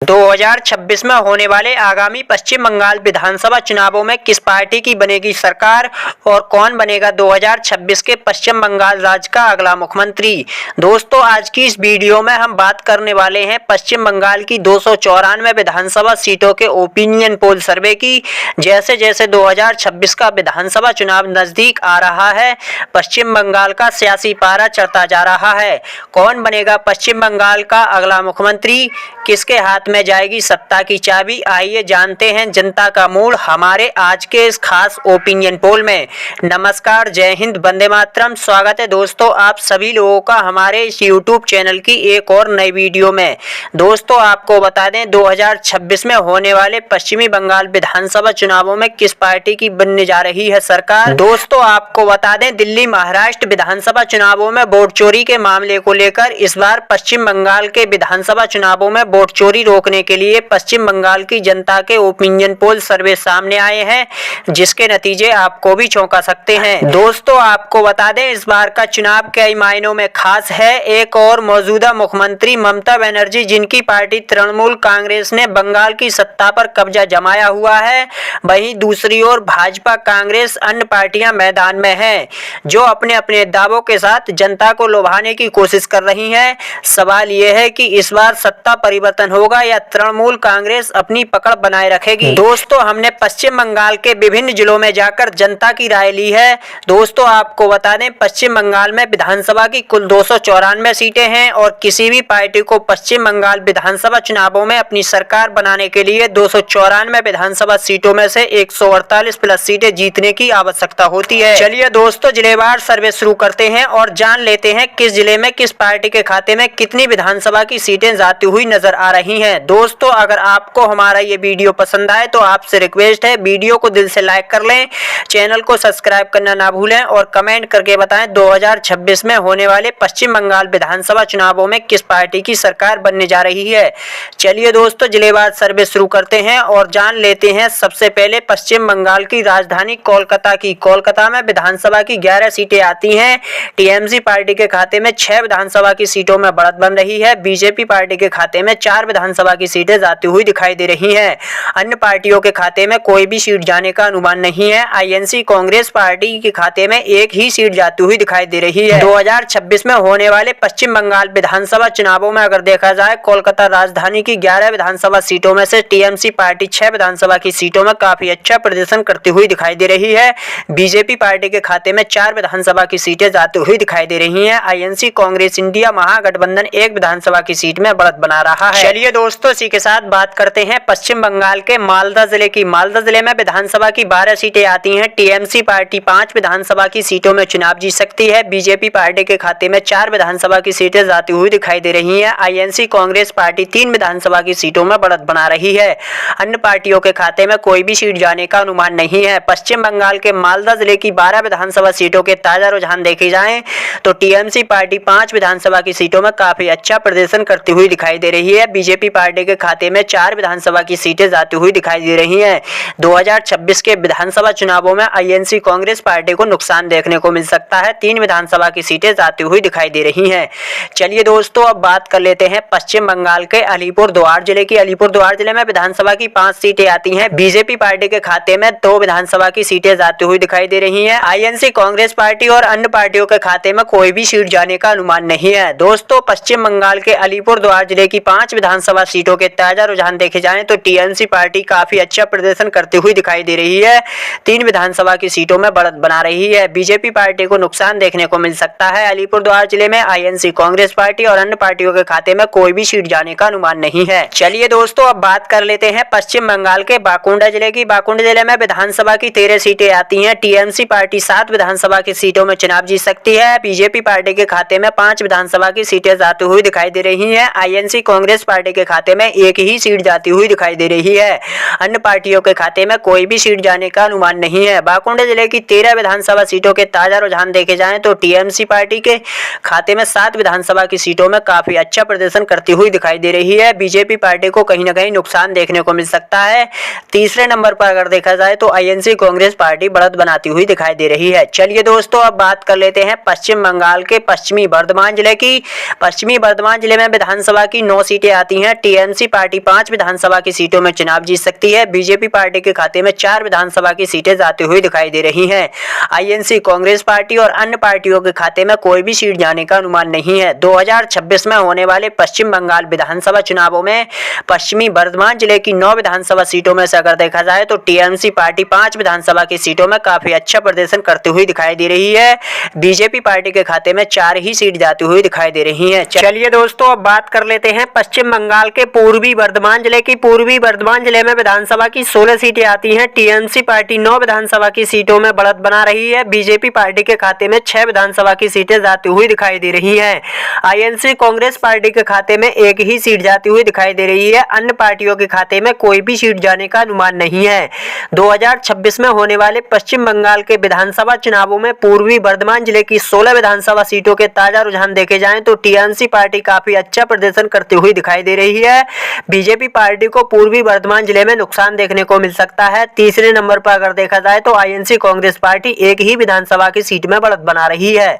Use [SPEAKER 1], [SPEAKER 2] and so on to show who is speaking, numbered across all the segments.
[SPEAKER 1] 2026 में होने वाले आगामी पश्चिम बंगाल विधानसभा चुनावों में किस पार्टी की बनेगी सरकार और कौन बनेगा 2026 के पश्चिम बंगाल राज्य का अगला मुख्यमंत्री। दोस्तों, आज की इस वीडियो में हम बात करने वाले हैं पश्चिम बंगाल की 294 विधानसभा सीटों के ओपिनियन पोल सर्वे की। जैसे जैसे 2026 का विधानसभा चुनाव नजदीक आ रहा है, पश्चिम बंगाल का सियासी पारा चढ़ता जा रहा है। कौन बनेगा पश्चिम बंगाल का अगला मुख्यमंत्री, किसके हाथ में जाएगी सत्ता की चाबी, आइए जानते हैं जनता का मूड हमारे आज के इस खास ओपिनियन पोल में। नमस्कार, जय हिंद, वंदे मातरम। स्वागत है दोस्तों आप सभी लोगों का हमारे इस यूट्यूब चैनल की एक और नई वीडियो में। दोस्तों, आपको बता दें 2026 में होने वाले पश्चिमी बंगाल विधानसभा चुनावों में किस पार्टी की बनने जा रही है सरकार। दोस्तों, आपको बता दें दिल्ली महाराष्ट्र विधानसभा चुनावों में वोट चोरी के मामले को लेकर इस बार पश्चिम बंगाल के विधानसभा चुनावों में वोट चोरी रोकने के लिए पश्चिम बंगाल की जनता के ओपिनियन पोल सर्वे सामने आए हैं, जिसके नतीजे आपको भी चौंका सकते हैं। दोस्तों, आपको बता दें इस बार का चुनाव कई मायनों में खास है। एक और मौजूदा मुख्यमंत्री ममता बनर्जी, जिनकी पार्टी तृणमूल कांग्रेस ने बंगाल की सत्ता पर कब्जा जमाया हुआ है, वहीं दूसरी ओर भाजपा कांग्रेस अन्य पार्टियां मैदान में हैं, जो अपने अपने दावों के साथ जनता को लुभाने की कोशिश कर रही हैं। सवाल यह है कि इस बार सत्ता परिवर्तन होगा या तृणमूल कांग्रेस अपनी पकड़ बनाए रखेगी। दोस्तों, हमने पश्चिम बंगाल के विभिन्न जिलों में जाकर जनता की राय ली है। दोस्तों, आपको बता दें पश्चिम बंगाल में विधानसभा की कुल 294 सीटें हैं और किसी भी पार्टी को पश्चिम बंगाल विधानसभा चुनावों में अपनी सरकार बनाने के लिए 294 विधानसभा सीटों में से 148 प्लस सीटें जीतने की आवश्यकता होती है। चलिए दोस्तों, जिलेवार सर्वे शुरू करते हैं और जान लेते हैं किस जिले में किस पार्टी के खाते में कितनी विधानसभा की सीटें जाती हुई नजर आ रही हैं। दोस्तों, अगर आपको हमारा ये वीडियो पसंद आए तो आपसे रिक्वेस्ट है वीडियो को दिल से लाइक कर लें, चैनल को सब्सक्राइब करना ना भूलें और कमेंट करके बताएं 2026 में होने वाले पश्चिम बंगाल विधानसभा चुनावों में किस पार्टी की सरकार बनने जा रही है। चलिए दोस्तों, जिलेवार सर्वे शुरू करते हैं और जान लेते हैं सबसे पहले पश्चिम बंगाल की राजधानी कोलकाता की। कोलकाता में विधानसभा की 11 सीटें आती हैं। टीएमसी पार्टी के खाते में 6 विधानसभा की सीटों में बढ़त बन रही है। बीजेपी पार्टी के खाते में 4 विधानसभा की सीटें जाती हुई दिखाई दे रही हैं। अन्य पार्टियों के खाते में कोई भी सीट जाने का अनुमान नहीं है। आईएनसी कांग्रेस पार्टी के खाते में एक ही सीट जाती हुई दिखाई दे रही है। 2026 में होने वाले पश्चिम बंगाल विधानसभा चुनावों में अगर देखा जाए, कोलकाता राजधानी की 11 विधानसभा सीटों में से टीएमसी पार्टी 6 विधानसभा की सीटों में काफी अच्छा प्रदर्शन करती हुई दिखाई दे रही है। बीजेपी पार्टी के खाते में 4 विधानसभा की सीटें जाती हुई दिखाई दे रही है। आईएनसी कांग्रेस इंडिया महागठबंधन 1 विधानसभा की सीट में बढ़त बना रहा है। चलिए दोस्तों, इसी के साथ बात करते हैं पश्चिम बंगाल के मालदा जिले की। मालदा जिले में विधानसभा की 12 सीटें आती हैं। टीएमसी पार्टी 5 विधानसभा की सीटों में चुनाव जीत सकती है। बीजेपी पार्टी के खाते में 4 विधानसभा की सीटें जाती हुई दिखाई दे रही हैं। आईएनसी कांग्रेस पार्टी 3 विधानसभा की सीटों में बढ़त बना रही है। अन्य पार्टियों के खाते में कोई भी सीट जाने का अनुमान नहीं है। पश्चिम बंगाल के मालदा जिले की 12 विधानसभा सीटों के ताजा रुझान देखे जाएं तो टीएमसी पार्टी 5 विधानसभा की सीटों में काफी अच्छा प्रदर्शन करती हुई दिखाई दे रही है। बीजेपी पार्टी के खाते में 4 विधानसभा की सीटें जाती हुई दिखाई दे रही हैं। 2026 के विधानसभा चुनावों में आईएनसी कांग्रेस पार्टी को नुकसान देखने को मिल सकता है। 3 विधानसभा की सीटें जाती हुई दिखाई दे रही हैं। चलिए दोस्तों, अब बात कर लेते हैं पश्चिम बंगाल के अलीपुरद्वार जिले की। अलीपुरद्वार जिले में विधानसभा की 5 सीटें आती हैं। बीजेपी पार्टी के खाते में 2 विधानसभा की सीटें जाती हुई दिखाई दे रही हैं। आईएनसी कांग्रेस पार्टी और अन्य पार्टियों के खाते में कोई भी सीट जाने का अनुमान नहीं है। दोस्तों, पश्चिम बंगाल के अलीपुरद्वार जिले की 5 विधानसभा सीटों के ताजा रुझान देखे जाएं तो टीएमसी पार्टी काफी अच्छा प्रदर्शन करती हुई दिखाई दे रही है। 3 विधानसभा की सीटों में बढ़त बना रही है। बीजेपी पार्टी को नुकसान देखने को मिल सकता है। अलीपुरद्वार जिले में आईएनसी कांग्रेस पार्टी और अन्य पार्टियों के खाते में कोई भी सीट जाने का अनुमान नहीं है। चलिए दोस्तों, अब बात कर लेते हैं पश्चिम बंगाल के बाकुंडा जिले की। बाकुंडा जिले में विधानसभा की 13 सीटें आती हैं। टीएमसी पार्टी 7 विधानसभा की सीटों में चुनाव जीत सकती है। बीजेपी पार्टी के खाते में 5 विधानसभा की सीटें जाती हुई दिखाई दे रही हैं। आईएनसी कांग्रेस पार्टी के खाते में एक ही सीट जाती हुई दिखाई दे रही है। अन्य पार्टियों के खाते में कोई भी सीट जाने का अनुमान नहीं है। बाकुंडा जिले की 13 विधानसभा सीटों के ताजा रुझान देखे जाएं तो टीएमसी पार्टी के खाते में 7 विधानसभा की सीटों में काफी अच्छा प्रदर्शन करती हुई दिखाई दे रही है। बीजेपी पार्टी को कहीं न कहीं नुकसान देखने को मिल सकता है। तीसरे नंबर पर अगर देखा जाए तो आईएनसी कांग्रेस पार्टी बढ़त बनाती हुई दिखाई दे रही है। चलिए दोस्तों, अब बात कर लेते हैं पश्चिम बंगाल के पश्चिमी बर्धमान जिले की। पश्चिमी बर्धमान जिले में विधानसभा की 9 सीटें आती हैं। टीएमसी पार्टी 5 विधानसभा की सीटों में चुनाव जीत सकती है। बीजेपी पार्टी के खाते में 4 विधानसभा की सीटें जाती हुई दिखाई दे रही हैं। आईएनसी, कांग्रेस पार्टी और अन्य पार्टियों के खाते में कोई भी सीट जाने का अनुमान नहीं है। 2026 में होने वाले पश्चिम बंगाल विधानसभा चुनावों में पश्चिमी बर्धमान जिले की 9 विधानसभा सीटों में से अगर देखा जाए तो टीएमसी पार्टी 5 विधानसभा की सीटों में काफी अच्छा प्रदर्शन करती हुई दिखाई दे रही है। बीजेपी पार्टी के खाते में 4 ही सीट जाती हुई दिखाई दे रही है। चलिए दोस्तों, अब बात कर लेते हैं पश्चिम बंगाल के पूर्वी बर्धमान जिले की। पूर्वी बर्धमान जिले में विधानसभा की 16 सीटें आती हैं। टीएमसी पार्टी 9 विधानसभा की सीटों में बढ़त बना रही है। बीजेपी पार्टी के खाते में 6 विधानसभा की सीटें जाती हुई दिखाई दे रही हैं। आईएनसी, कांग्रेस पार्टी के खाते में 1 ही सीट जाती हुई दिखाई दे रही है। अन्य पार्टियों के खाते में कोई भी सीट जाने का अनुमान नहीं है। 2026 में होने वाले पश्चिम बंगाल के विधानसभा चुनावों में पूर्वी बर्धमान जिले की 16 विधानसभा सीटों के ताजा रुझान देखे जाएं तो टीएमसी पार्टी काफी अच्छा प्रदर्शन करती हुई दिखाई दे रही है। बीजेपी पार्टी को पूर्वी बर्धमान जिले में नुकसान देखने को मिल सकता है। तीसरे नंबर पर अगर देखा जाए तो आईएनसी, कांग्रेस पार्टी 1 ही विधानसभा की सीट में बढ़त बना रही है।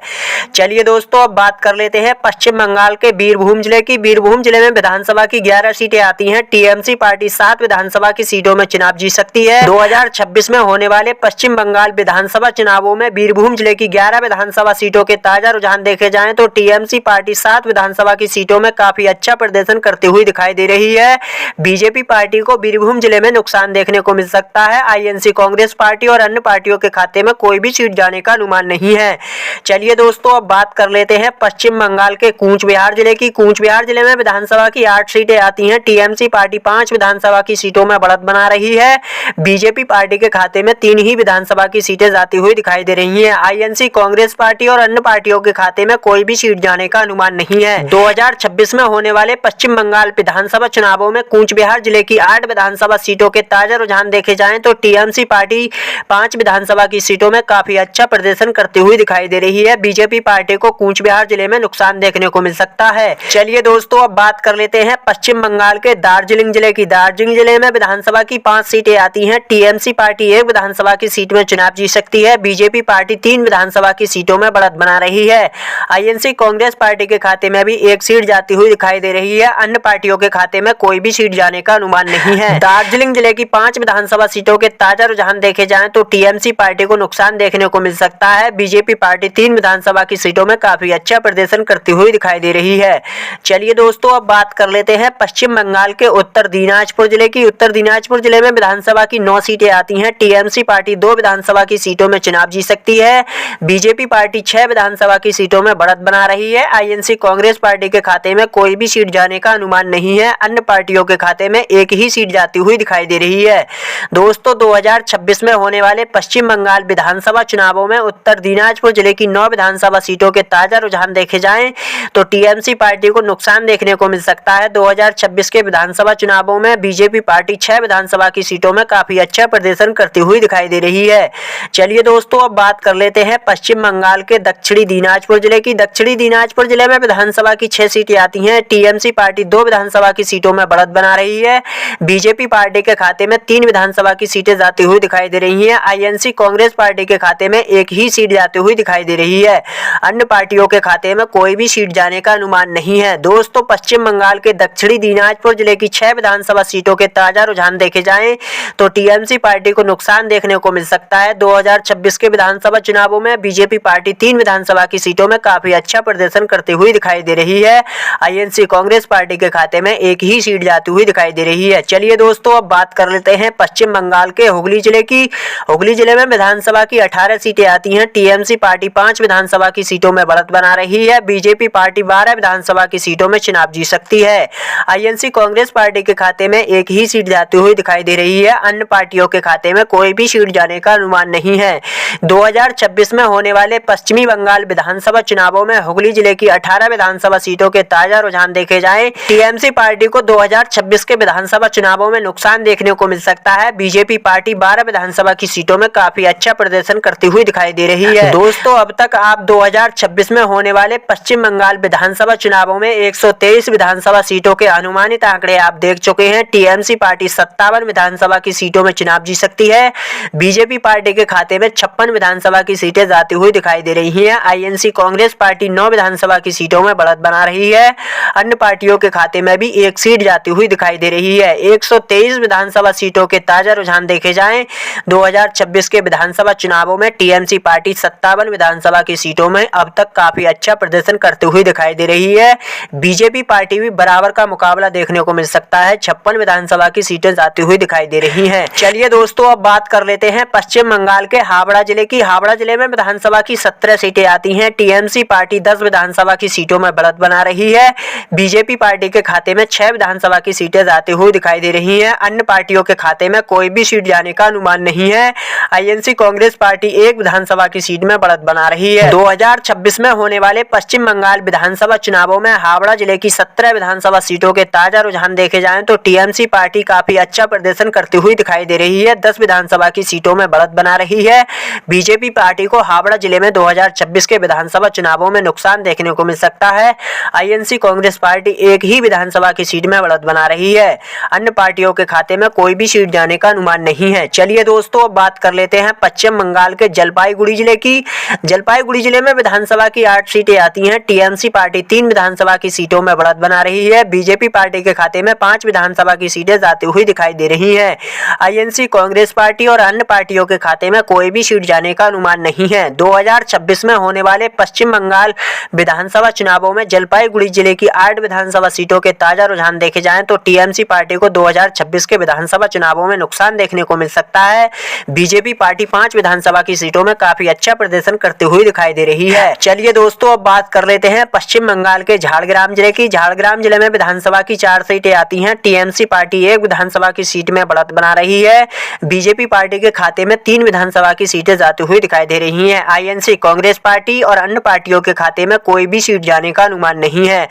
[SPEAKER 1] चलिए दोस्तों, अब बात कर लेते हैं पश्चिम बंगाल के बीरभूम जिले की। बीरभूम जिले में विधानसभा की 11 सीटें आती हैं। टीएमसी पार्टी 7 विधानसभा की सीटों में चुनाव जीत सकती है। 2026 में होने वाले पश्चिम बंगाल विधानसभा चुनावों में बीरभूम जिले की 11 विधानसभा सीटों के ताजा रुझान देखे जाएं तो टीएमसी पार्टी 7 विधानसभा की सीटों में काफी अच्छा प्रदर्शन करती हुई दिखाई दे रही है। बीजेपी पार्टी को बीरभूम जिले में नुकसान देखने को मिल सकता है। आईएनसी, कांग्रेस पार्टी और अन्य पार्टियों के खाते में कोई भी सीट जाने का अनुमान नहीं है। चलिए दोस्तों, अब बात कर लेते हैं पश्चिम बंगाल के कूच बिहार जिले की। कूच बिहार जिले में विधानसभा की 8 सीटें आती हैं। टीएमसी पार्टी 5 विधानसभा की सीटों में बढ़त बना रही है। बीजेपी पार्टी के खाते में 3 ही विधानसभा की सीटें जाती हुई दिखाई दे रही हैं। आईएनसी, कांग्रेस पार्टी और अन्य पार्टियों के खाते में कोई भी सीट जाने का अनुमान नहीं है। 2026 में होने वाले पश्चिम बंगाल विधानसभा चुनावों में कूच बिहार जिले की 8 विधानसभा सीटों के ताजा रुझान देखे जाएं तो टीएमसी पार्टी 5 विधानसभा की सीटों में काफी अच्छा प्रदर्शन करती हुई दिखाई दे रही है। बीजेपी पार्टी को कूच बिहार जिले में नुकसान देखने को मिल सकता है। चलिए दोस्तों, अब बात कर लेते हैं पश्चिम बंगाल के दार्जिलिंग जिले की। दार्जिलिंग जिले में विधानसभा की 5 सीटें आती हैं। टीएमसी पार्टी 1 विधानसभा की सीट में चुनाव जीत सकती है। बीजेपी पार्टी 3 विधानसभा की सीटों में बढ़त बना रही है। आईएनसी, कांग्रेस पार्टी के खाते में भी 1 सीट जाती हुई दिखाई दे रही है। अन्य पार्टियों के खाते में कोई भी सीट जाने का अनुमान नहीं है। दार्जिलिंग जिले की 5 विधानसभा सीटों के ताजा रुझान देखे जाएं तो टीएमसी पार्टी को नुकसान देखने को मिल सकता है। बीजेपी पार्टी 3 विधानसभा की सीटों में काफी अच्छा प्रदर्शन करती हुई दिखाई दे रही है। चलिए दोस्तों, अब बात कर लेते हैं पश्चिम बंगाल के उत्तर दिनाजपुर जिले की। उत्तर दिनाजपुर जिले में विधानसभा की 9 सीटें आती हैं। टीएमसी पार्टी 2 विधानसभा की सीटों में चुनाव जीत सकती है। बीजेपी पार्टी 6 विधानसभा की सीटों में बढ़त बना रही है। आईएनसी, कांग्रेस पार्टी के खाते में कोई भी सीट जाने का अनुमान नहीं है। अन्य पार्टियों के खाते में 1 ही सीट जाती हुई दिखाई दे रही है। दोस्तों, 2026 में होने वाले पश्चिम बंगाल विधानसभा चुनावों में उत्तर दिनाजपुर जिले की 9 विधानसभा सीटों के ताजा रुझान देखे जाएं तो टीएमसी पार्टी को नुकसान देखने को मिल सकता है। 2026 के विधानसभा चुनावों में बीजेपी पार्टी 6 विधानसभा की सीटों में काफी अच्छा प्रदर्शन करती हुई दिखाई दे रही है। चलिए दोस्तों, अब बात कर लेते हैं पश्चिम बंगाल के दक्षिणी दिनाजपुर जिले की। दक्षिणी दिनाजपुर जिले में विधानसभा की 6 सीटें आती हैं। टीएमसी पार्टी 2 विधानसभा की सीटों में बढ़त बना रही है। बीजेपी पार्टी के खाते में 3 विधानसभा की सीटें जाती हुई दिखाई दे रही हैं। आईएनसी, कांग्रेस पार्टी के खाते में 1 ही सीट जाती हुई दिखाई दे रही है। अन्य पार्टियों के खाते में कोई भी सीट जाने का अनुमान नहीं है। दोस्तों, पश्चिम बंगाल के दक्षिणी दिनाजपुर जिले की 6 विधानसभा सीटों के ताजा रुझान देखे जाएं तो टीएमसी पार्टी को नुकसान देखने को मिल सकता है। 2026 के विधानसभा चुनावों में बीजेपी पार्टी 3 विधानसभा की सीटों में काफी अच्छा प्रदर्शन करती हुई दिखाई दे रही है। आईएनसी, कांग्रेस पार्टी के खाते में 1 ही सीट जाती हुई दिखाई दे रही है। चलिए दोस्तों, अब बात कर लेते हैं पश्चिम बंगाल के हुगली जिले की। हुगली जिले में विधानसभा की 18 सीटें आती हैं। टीएमसी पार्टी 5 विधानसभा की सीटों में बढ़त बना रही है। बीजेपी पार्टी 12 विधानसभा की सीटों में चुनाव जीत सकती है। आईएनसी, कांग्रेस पार्टी के खाते में 1 ही सीट जाती हुई दिखाई दे रही है। अन्य पार्टियों के खाते में कोई भी सीट जाने का अनुमान नहीं है। 2026 में होने वाले पश्चिमी बंगाल विधानसभा चुनावों में हुगली जिले की 18 विधानसभा सीटों के ताजा रुझान देखे जाएं टीएमसी पार्टी को 2026 के विधानसभा चुनावों में नुकसान देखने को मिल सकता है। बीजेपी पार्टी 12 विधानसभा की सीटों में काफी अच्छा प्रदर्शन करती हुई दिखाई दे रही है। दोस्तों, अब तक आप 2026 में होने वाले पश्चिम बंगाल विधानसभा चुनावों में 123 विधानसभा सीटों के अनुमानित आंकड़े आप देख चुके हैं। टीएमसी पार्टी 57 विधानसभा की सीटों में चुनाव जीत सकती है। बीजेपी पार्टी के खाते में 56 विधानसभा की सीटें जाती हुई दिखाई दे रही हैं। आईएनसी, कांग्रेस पार्टी 9 विधानसभा की सीटों में बढ़त बना रही है। अन्य पार्टियों के खाते में भी एक सीट जाती हुई दिखाई दे रही है। 123 विधानसभा सीटों के ताजा रुझान देखे जाएं 2026 के विधानसभा चुनावों में टीएमसी पार्टी 57 विधानसभा की सीटों में अब तक काफी अच्छा प्रदर्शन करते हुए दिखाई दे रही है। बीजेपी पार्टी भी बराबर का मुकाबला देखने को मिल सकता है। 56 विधानसभा की सीटें जाती हुई दिखाई दे रही हैं। चलिए दोस्तों, अब बात कर लेते हैं पश्चिम बंगाल के हावड़ा जिले की। हावड़ा जिले में विधानसभा की 17 सीटें आती हैं। टीएमसी पार्टी 10 विधानसभा की सीटों में बढ़त बना रही है। बीजेपी पार्टी के खाते में 6 विधानसभा की सीटें जाती हुई दिखाई दे रही हैं। अन्य पार्टियों के खाते में कोई भी सीट जाने का अनुमान नहीं है। आईएनसी कांग्रेस पार्टी 1 विधानसभा की सीट में बढ़त बना रही है। 2026 में होने वाले पश्चिम बंगाल विधानसभा चुनावों में हावड़ा जिले की 17 विधानसभा सीटों के ताजा रुझान देखे जाएं तो टीएमसी पार्टी काफी अच्छा प्रदर्शन करती हुई दिखाई दे रही है। 10 विधानसभा की सीटों में बढ़त बना रही है। बीजेपी पार्टी को हावड़ा जिले में 2026 के विधानसभा चुनावों में नुकसान देखने को मिल सकता है। आईएनसी कांग्रेस पार्टी 1 ही विधानसभा की सीट में बढ़त बना रही है। अन्य पार्टियों के खाते में कोई भी सीट जाने का अनुमान नहीं है। चलिए दोस्तों, अब बात कर लेते हैं पश्चिम बंगाल के जलपाईगुड़ी जिले की। जलपाईगुड़ी जिले में विधानसभा की 8 सीटें आती हैं। टीएमसी पार्टी 3 विधानसभा की सीटों में बढ़त बना रही है। बीजेपी पार्टी के खाते में 5 विधानसभा की सीटें जाती हुई दिखाई दे रही हैं। आईएनसी कांग्रेस पार्टी और अन्य पार्टियों के खाते में कोई भी सीट जाने का अनुमान नहीं है। 2026 में होने वाले पश्चिम बंगाल विधानसभा चुनावों में जलपाईगुड़ी जिले की 8 विधानसभा सीटों के ताजा रुझान देखे जाएं तो टीएमसी पार्टी को 2026 के विधानसभा चुनावों में नुकसान देखने को मिल सकता है। बीजेपी पार्टी 5 विधानसभा की सीटों में काफी अच्छा प्रदर्शन करते हुए दिखाई दे रही है। चलिए दोस्तों, अब बात कर लेते हैं पश्चिम बंगाल के झारग्राम जिले की। झारग्राम जिले में विधानसभा की 4 सीटें आती हैं। टीएमसी पार्टी 1 विधानसभा की सीट में बढ़त बना रही है। बीजेपी पार्टी के खाते में 3 विधानसभा की सीटें जाती हुई दिखाई दे रही हैं। आईएनसी कांग्रेस पार्टी और अन्य पार्टियों के खाते में कोई भी सीट जाने का अनुमान नहीं है।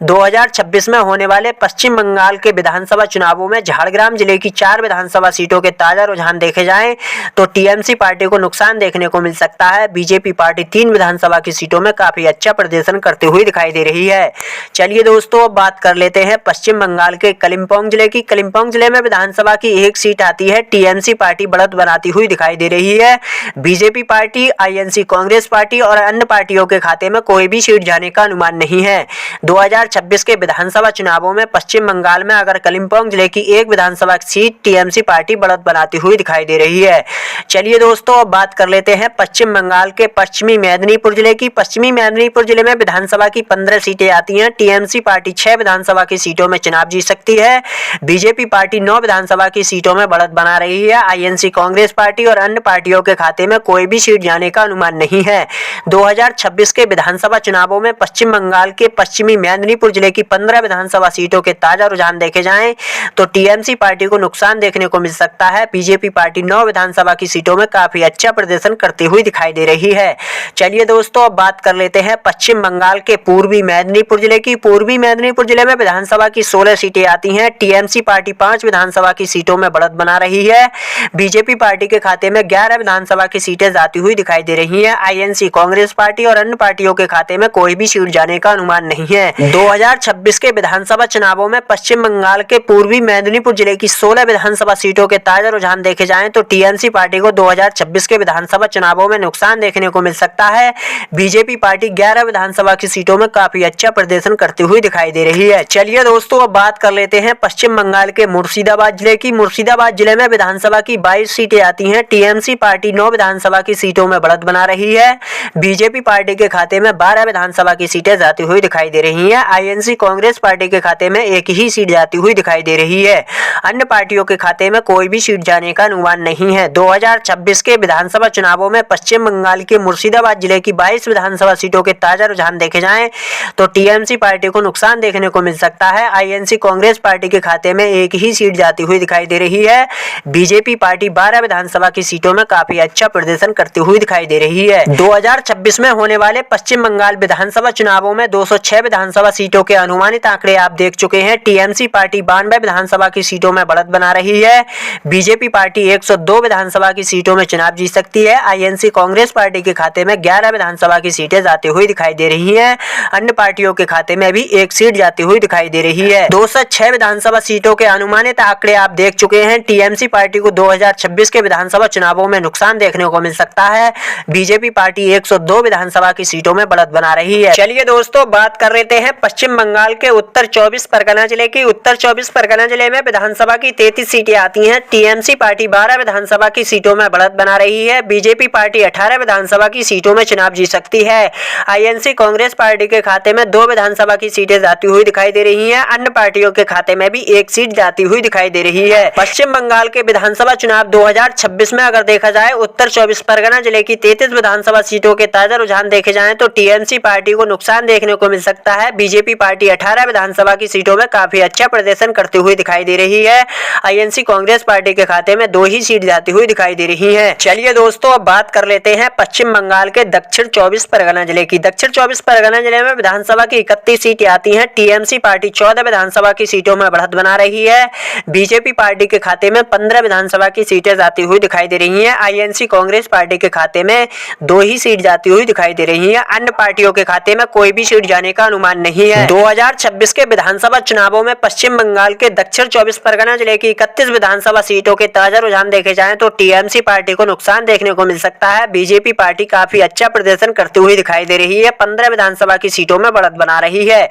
[SPEAKER 1] 2026 में होने वाले पश्चिम बंगाल के विधानसभा चुनावों में झारग्राम जिले की 4 विधानसभा सीटों के ताजा रुझान देखे जाएं तो टीएमसी पार्टी को नुकसान देखने को मिल सकता है। बीजेपी पार्टी 3 विधानसभा की सीटों में काफी अच्छा प्रदर्शन करते हुए दिखाई दे रही है। चलिए दोस्तों, अब बात कर लेते हैं पश्चिम बंगाल के कलिम्पोंग जिले की। कलिम्पोंग जिले में विधानसभा की 1 सीट आती है। टीएमसी पार्टी बढ़त बनाती हुई दिखाई दे रही है। BJP party, INC Congress party और अन्य पार्टियों के खाते में कोई भी सीट जाने का अनुमान नहीं है। 2026 के विधानसभा चुनावों में पश्चिम बंगाल में अगर कलिम्पोंग जिले की 1 विधानसभा सीट टीएमसी पार्टी बढ़त बनाती हुई दिखाई दे रही है। चलिए दोस्तों, अब बात कर लेते हैं पश्चिम बंगाल के पश्चिमी मेदिनीपुर जिले की। पश्चिमी मेदिनीपुर जिले में विधानसभा की 15 सीटें आती हैं। टीएमसी पार्टी 6 विधानसभा की सीटों में चुनाव जीत सकती है। बीजेपी पार्टी 9 विधानसभा की सीटों में बढ़त बना रही है। आईएनसी कांग्रेस पार्टी और अन्य पार्टियों के खाते में कोई भी सीट जाने का अनुमान नहीं है। 2026 के विधानसभा चुनावों में पश्चिम बंगाल के पश्चिमी मेदिनीपुर जिले की 15 विधानसभा सीटों के ताजा रुझान देखे जाएं तो टीएमसी पार्टी को नुकसान देखने को मिल सकता है। बीजेपी पार्टी 9 विधानसभा की सीटों में काफी अच्छा प्रदर्शन करती हुई दिखाई दे रही है। चलिए दोस्तों, अब बात कर लेते हैं पश्चिम बंगाल के पूर्वी मेदिनीपुर जिले की। पूर्वी मेदिनीपुर जिले में विधानसभा की 16 सीटें आती हैं। टीएमसी पार्टी 5 विधानसभा की सीटों में बढ़त बना रही है। बीजेपी पार्टी के खाते में 11 विधानसभा की सीटें जाती हुई दिखाई दे रही हैं। आईएनसी कांग्रेस पार्टी और अन्य पार्टियों के खाते में कोई भी सीट जाने का अनुमान नहीं है। 2026 के विधानसभा चुनावों में पश्चिम बंगाल के पूर्वी मेदिनीपुर जिले की 16 विधानसभा सीटों के ताजा रुझान देखे जाएं तो टीएमसी पार्टी को 2026 के विधानसभा चुनावों में नुकसान देखने को मिल सकता है। बीजेपी पार्टी 11 विधानसभा की सीटों में काफी अच्छा प्रदर्शन करती हुई दिखाई दे रही है। चलिए दोस्तों, अब बात कर लेते हैं पश्चिम बंगाल के मुर्शिदाबाद जिले की। मुर्शिदाबाद जिले में विधानसभा की 22 सीटें आती हैं। टीएमसी पार्टी 9 विधानसभा की सीटों में बढ़त बना रही है। बीजेपी पार्टी के खाते में 12 विधानसभा की सीटें जाती हुई दिखाई दे रही हैं। आईएनसी कांग्रेस पार्टी के खाते में 1 ही सीट जाती हुई दिखाई दे रही है। अन्य पार्टियों के खाते में कोई भी सीट जाने का अनुमान नहीं है। 2026 के विधानसभा चुनावों में पश्चिम बंगाल के मुर्शिदाबाद जिले की 22 विधानसभा सीटों के ताजा रुझान देखे जाएं तो टीएमसी पार्टी को नुकसान देखने को मिल सकता है। आईएनसी कांग्रेस पार्टी के खाते में 1 ही सीट जाती हुई दिखाई दे रही है। बीजेपी पार्टी 12 विधानसभा की सीटों में काफी अच्छा प्रदर्शन करती हुई दिखाई दे रही है। 2026 में होने वाले पश्चिम बंगाल विधानसभा चुनावों में 206 विधानसभा सीटों के अनुमानित आंकड़े आप देख चुके हैं। टीएमसी पार्टी 92 विधानसभा की सीटों में बढ़त बना रही है। बीजेपी पार्टी 102 विधानसभा की सीटों में चुनाव जीत सकती है। आईएनसी कांग्रेस पार्टी के खाते में 11 विधानसभा की सीटें जाती हुई दिखाई दे रही हैं। अन्य पार्टियों के खाते में भी 1 सीट जाती हुई दिखाई दे रही है। 206 विधानसभा सीटों के अनुमानित आंकड़े आप देख चुके हैं। टीएमसी पार्टी को 2026 के विधानसभा चुनावों में नुकसान देखने को मिल सकता है। बीजेपी पार्टी 102 विधानसभा की सीटों में बढ़त बना रही है। चलिए दोस्तों, बात कर लेते हैं पश्चिम बंगाल के उत्तर 24 परगना जिले की उत्तर 24 परगना जिले में विधानसभा की 33 सीटें आती हैं। टीएमसी पार्टी 12 विधानसभा की सीटों में बढ़त बना रही है। बीजेपी पार्टी 18 विधानसभा की सीटों में चुनाव जीत सकती है। आईएनसी कांग्रेस पार्टी के खाते में 2 विधानसभा की सीटें जाती हुई दिखाई दे रही हैं। अन्य पार्टियों के खाते में भी 1 सीट जाती हुई दिखाई दे रही है। पश्चिम बंगाल के विधानसभा चुनाव 2026 में अगर देखा जाए उत्तर 24 परगना जिले की 33 विधानसभा सीटों के ताजा रुझान देखे जाएं तो टीएमसी पार्टी को नुकसान देखने को मिल सकता है। बीजेपी पार्टी 18 विधानसभा की सीटों में काफी अच्छा प्रदर्शन करती हुई दिखाई दे रही है। आईएनसी कांग्रेस पार्टी के खाते में 2 ही सीट जाती हुई दिखाई दे रही है। चलिए दोस्तों, अब बात कर लेते हैं पश्चिम बंगाल के दक्षिण 24 परगना जिले की। दक्षिण 24 परगना जिले में विधानसभा की 31 सीटें आती हैं। टीएमसी पार्टी 14 विधानसभा की सीटों में बढ़त बना रही है। बीजेपी पार्टी के खाते में 15 विधानसभा की सीटें जाती हुई दिखाई दे रही हैं। आईएनसी कांग्रेस पार्टी के खाते में 2 ही सीट जाती हुई दिखाई दे रही है। अन्य पार्टियों के खाते में कोई भी सीट जाने का अनुमान नहीं है। 2026 के विधानसभा चुनावों में पश्चिम बंगाल के दक्षिण 24 परगना जिले की 31 विधानसभा सीटों के ताजा रुझान देखे जाएं तो टीएमसी पार्टी को नुकसान देखने को मिल सकता है। बीजेपी पार्टी काफी अच्छा प्रदर्शन करती हुई दिखाई दे रही है। 15 विधानसभा की सीटों में बढ़त बना रही है।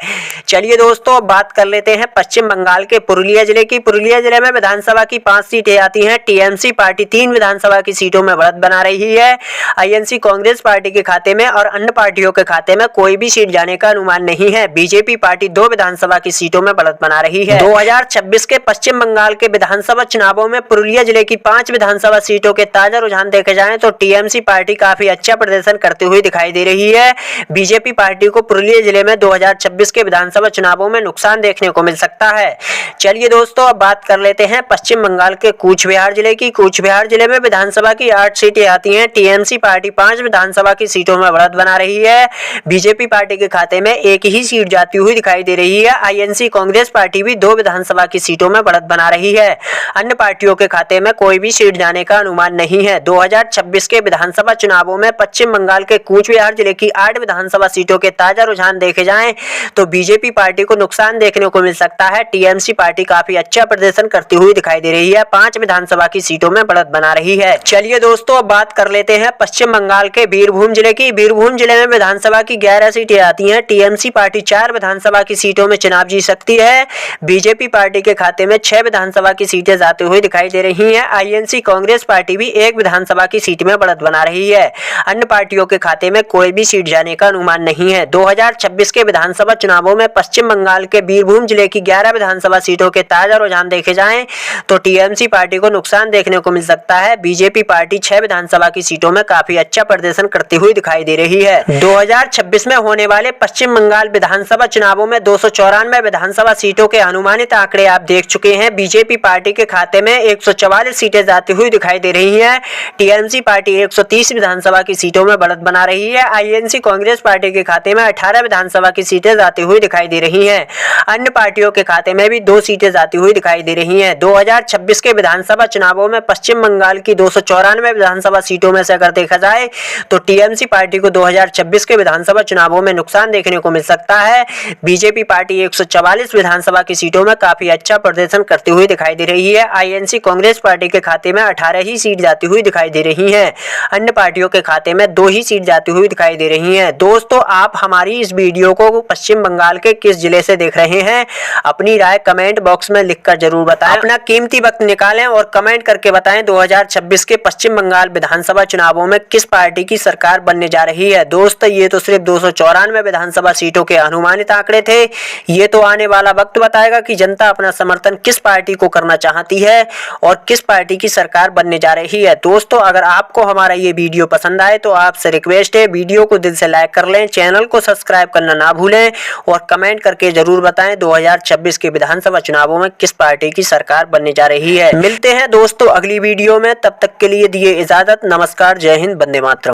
[SPEAKER 1] चलिए दोस्तों, अब बात कर लेते हैं पश्चिम बंगाल के पुरुलिया जिले की। पुरुलिया जिले में विधानसभा की 5 सीटें आती हैं। टीएमसी पार्टी 3 विधानसभा की सीटों में बढ़त बना रही है। आईएनसी कांग्रेस पार्टी के खाते में और अन्य पार्टियों के खाते में कोई भी सीट जाने का अनुमान नहीं है। बीजेपी पार्टी 2 विधानसभा की सीटों में बढ़त बना रही है। 2026 के पश्चिम बंगाल के विधानसभा चुनावों में पुरुलिया जिले की 5 विधानसभा सीटों के ताजा रुझान देखे जाएं तो टीएमसी पार्टी काफी अच्छा प्रदर्शन करती हुई दिखाई दे रही है। बीजेपी पार्टी को पुरुलिया जिले में 2026 के विधानसभा चुनावों में नुकसान देखने को मिल सकता है। चलिए दोस्तों, अब बात कर लेते हैं पश्चिम बंगाल के कूच बिहार जिले की। कूच बिहार जिले में विधानसभा की 8 सीटें आती हैं। टीएमसी पार्टी 5 विधानसभा की सीटों में बढ़त बना रही है। बीजेपी पार्टी के खाते में 1 ही सीट जाती हुई दिखाई दे रही है। आईएनसी कांग्रेस पार्टी भी 2 विधानसभा की सीटों में बढ़त बना रही है। अन्य पार्टियों के खाते में कोई भी सीट जाने का अनुमान नहीं है। 2026 के विधानसभा चुनावों में पश्चिम बंगाल के कूच बिहार जिले की 8 विधानसभा सीटों के ताजा रुझान देखे जाएं तो बीजेपी पार्टी को नुकसान देखने को मिल सकता है। टीएमसी पार्टी काफी अच्छा प्रदर्शन करती हुई दिखाई दे रही है। 5 विधानसभा की सीटों में बढ़त बना रही है। चलिए दोस्तों, अब बात कर लेते हैं पश्चिम बंगाल के बीरभूम जिले की। बीरभूम जिले में विधानसभा की 11 सीटें आती हैं। टीएमसी पार्टी 4 विधानसभा की सीटों में चुनाव जीत सकती है। बीजेपी पार्टी के खाते में 6 विधानसभा की सीटें जाते हुए दिखाई दे रही हैं। आईएनसी कांग्रेस पार्टी भी 1 विधानसभा की सीट में बढ़त बना रही है। अन्य पार्टियों के खाते में कोई भी सीट जाने का अनुमान नहीं है। 2026 के विधानसभा चुनावों में पश्चिम बंगाल के बीरभूम जिले की 11 विधानसभा सीटों के ताजा रुझान देखे जाएं तो टीएमसी पार्टी को नुकसान देखने को मिल सकता है। बीजेपी पार्टी 6 विधानसभा की सीटों में काफी अच्छा प्रदर्शन करती हुई दिखाई दे रही है। 2026 में होने वाले पश्चिम बंगाल विधानसभा चुनावों में 294 विधानसभा सीटों के अनुमानित आंकड़े आप देख चुके हैं। बीजेपी पार्टी के खाते में 144 सीटें जाती हुई दिखाई दे रही हैं। टीएमसी पार्टी 130 विधानसभा की सीटों में बढ़त बना रही है। आईएनसी कांग्रेस पार्टी के खाते में 18 विधानसभा की सीटें जाती हुई दिखाई दे रही हैं। अन्य पार्टियों के खाते में भी 2 सीटें जाती हुई दिखाई दे रही हैं। 2026 के विधानसभा चुनावों में पश्चिम बंगाल की 294 विधानसभा सीटों में से अगर देखा जाए तो टीएमसी पार्टी को 2026 के विधानसभा चुनावों में नुकसान देखने को मिल सकता है। बीजेपी पार्टी 144 विधानसभा की सीटों में काफी अच्छा प्रदर्शन करती हुई दिखाई दे रही है। आईएनसी कांग्रेस पार्टी के खाते में 18 ही सीट जाती हुई दिखाई दे रही हैं। अन्य पार्टियों के खाते में 2 ही सीट जाती हुई दिखाई दे रही हैं। दोस्तों, आप हमारी इस वीडियो को पश्चिम बंगाल के किस जिले से देख रहे हैं, अपनी राय कमेंट बॉक्स में लिखकर जरूर बताएं। अपना कीमती वक्त निकालें और कमेंट करके बताएं 2026 के पश्चिम बंगाल विधानसभा चुनावों में किस पार्टी की सरकार बनने जा रही है। दोस्तों, ये तो सिर्फ 294 विधानसभा सीटों के अनुमानित आंकड़े थे। ये तो आने वाला वक्त बताएगा कि जनता अपना समर्थन किस पार्टी को करना चाहती है और किस पार्टी की सरकार बनने जा रही है। दोस्तों, अगर आपको हमारा ये वीडियो पसंद आए तो आपसे रिक्वेस्ट है, वीडियो को दिल से लाइक कर लें, चैनल को सब्सक्राइब करना ना भूलें और कमेंट करके जरूर बताएं 2026 के विधानसभा चुनावों में किस पार्टी की सरकार बनने जा रही है। मिलते हैं दोस्तों अगली वीडियो में, तब तक के लिए दिए इजाजत। नमस्कार, जय हिंद, वंदे मातरम।